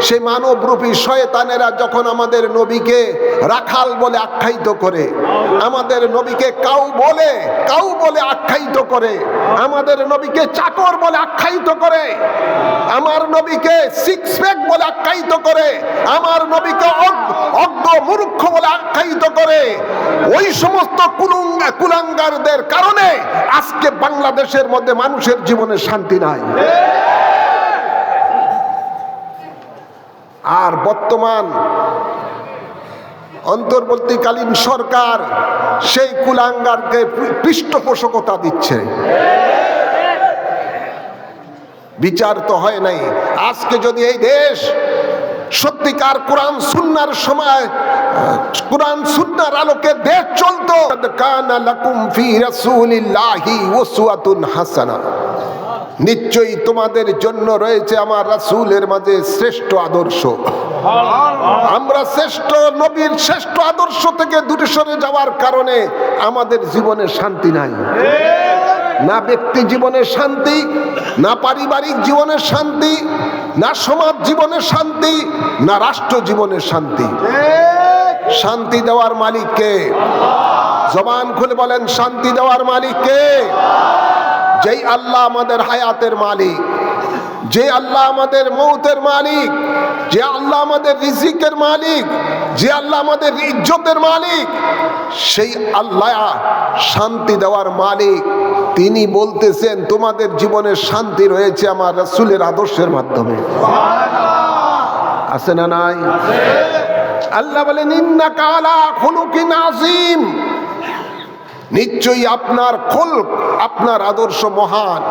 সেই মানবরূপী শয়তানেরা যখন আমাদের নবীকে রাখাল বলে আখ্যায়িত করে, আমাদের নবীকে কাউ বলে আখ্যায়িত করে, আমাদের নবীকে চাকর বলে আখ্যায়িত করে, আমার নবীকে সিক্স প্যাক বলে আখ্যায়িত করে, আমার নবীকে অজ্ঞ মূর্খ বলে আখ্যায়িত করে, ওই সমস্ত কুলাঙ্গারদের কারণে আজকে বাংলাদেশের মধ্যে মানুষের জীবনে শান্তি নাই। আর বর্তমান অন্তর্বর্তীকালীন সরকার সেই কুলাঙ্গারকে পৃষ্ঠপোষকতা দিচ্ছে। বিচার তো হয় নাই। আজকে যদি এই দেশ সত্যিকার কোরআন সুন্নাহর সময়, কোরআন সুন্নাহর আলোকে দেশ চলতো, কানা লাকুম ফি রাসূলিল্লাহি উসওয়াতুন হাসানা, নিশ্চয়ই তোমাদের জন্য রয়েছে আমার রাসূলের মাঝে শ্রেষ্ঠ আদর্শ। আমরা শ্রেষ্ঠ নবীর শ্রেষ্ঠ আদর্শ থেকে দূরে সরে যাওয়ার কারণে আমাদের জীবনে শান্তি নাই। না ব্যক্তি জীবনের শান্তি, না পারিবারিক জীবনের শান্তি, না সমাজ জীবনের শান্তি, না রাষ্ট্র জীবনের শান্তি। শান্তি দেওয়ার মালিক কে? জবান খুলে বলেন, শান্তি দেওয়ার মালিক কে? যেই আল্লাহ আমাদের হায়াতের মালিক, যে আল্লাহ আমাদের মৌতের মালিক, যে আল্লাহ আমাদের রিজিকের মালিক, যে আল্লাহ আমাদের ইজ্জতের মালিক, সেই আল্লাহ শান্তি দেওয়ার মালিক। তিনি বলতেছেন তোমাদের জীবনে শান্তি রয়েছে আমার রাসূলের আদর্শের মাধ্যমে। আছে না নাই? আল্লাহ বলেন ইন্নাকা আলা খুলুকিন আযীম, নিশ্চয়ই আপনার খুলক, আপনার আদর্শ মহান।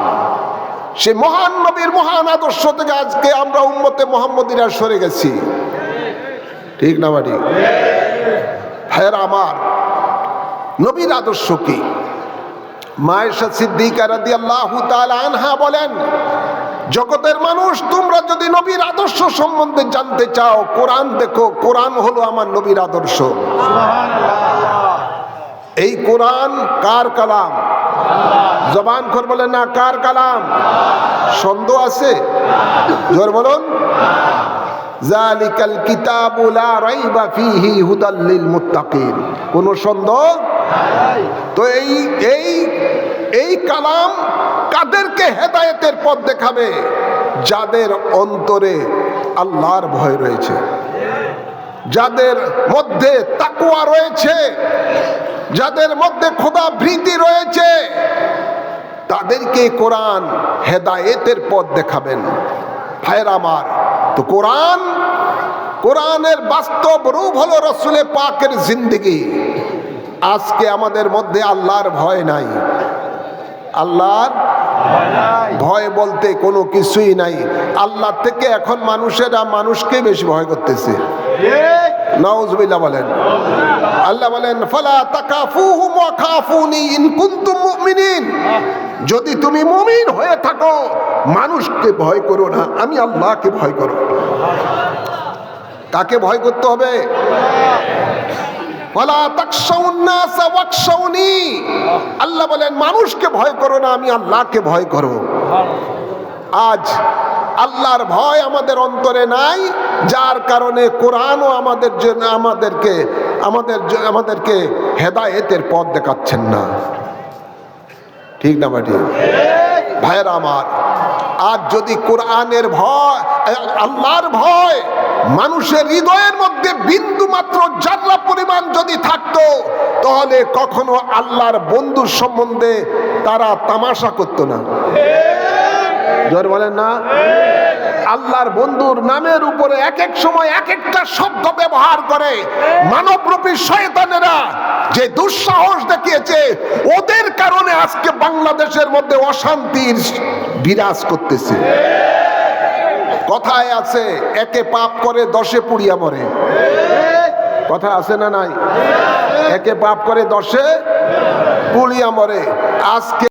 সে মহান নবীর মহান আদর্শ থেকে আজকে আমরা উম্মতে মুহাম্মদীরা সরে গেছি। ঠিক না বাড়ি? হ্যাঁ, আমার নবীর আদর্শ কি? মায়েশা সিদ্দিকা রাদিয়াল্লাহু তাআলা আনহা বলেন, জগতের মানুষ তোমরা যদি নবীর আদর্শ সম্বন্ধে জানতে চাও, কোরআন দেখো, কোরআন হলো আমার নবীর আদর্শ। এই কোরআন কার কালাম? জবান করে বলেন না, কার কালাম? সন্দেহ আছে? জোর বলুন। জালিকাল কিতাবু লা রাইবা ফীহি হুদাল লিল মুত্তাকিন। কোনো সন্দেহ? তো এই কালাম কাদেরকে হেদায়েতের পথ দেখাবে? যাদের অন্তরে আল্লাহর ভয় রয়েছে, যাদের মধ্যে তাকওয়া রয়েছে, যাদের মধ্যে খোদা ভীতি রয়েছে, তাদেরকে কোরআন হেদায়েতের পথ দেখাবেন। ভাইরা আমার, তো কোরআনের বাস্তব রূপ হলো রাসূলে পাকের জিন্দেগি। আজকে আমাদের মধ্যে আল্লাহর ভয় নাই। আল্লাহর ভয় বলতে কোনো কিছুই নাই। আল্লাহ থেকে এখন মানুষেরা মানুষকে বেশি ভয় করতেছে। নাউজুবিল্লাহ বলেন। আল্লাহ বলেন ফালা তাকাফুহুম ওয়া খাফুনি ইন কুনতুম মুমিনিন, যদি তুমি মুমিন হয়ে থাকো মানুষকে ভয় করো না, আমি আল্লাহকে ভয় করো। কাকে ভয় করতে হবে? ওয়ালা তাকশাউন নাস ওয়াকশাউনি, আল্লাহ বলেন মানুষকে ভয় করো না, আমি আল্লাহকে ভয় করো। আজ আল্লাহর ভয় আমাদের অন্তরে নাই, যার কারণে কোরআনও আমাদের জন্য আমাদেরকে হেদায়েতের পথ দেখাচ্ছেন না। ঠিক না বাটি? ভাইরা আমার, আজ যদি কোরআনের ভয়, আল্লাহর ভয় মানুষের হৃদয়ের মধ্যে বিন্দু মাত্র জাররা পরিমাণ যদি থাকতো, তাহলে কখনো আল্লাহর বন্ধুর সম্বন্ধে তারা তামাশা করতো না। জোর বলেন না? আল্লাহর বন্ধুর নামের উপরে এক এক সময় এক একটা শব্দ ব্যবহার করে মানবরূপী শয়তানেরা যে দুঃসাহস দেখিয়েছে, ওদের কারণে আজকে বাংলাদেশের মধ্যে অশান্তির বিরাজ করতেছে। কথায় আছে, একে পাপ করে 10-এ পুড়িয়া মরে। কথা আছে না নাই? একে পাপ করে 10-এ পুড়িয়া মরে। আজকে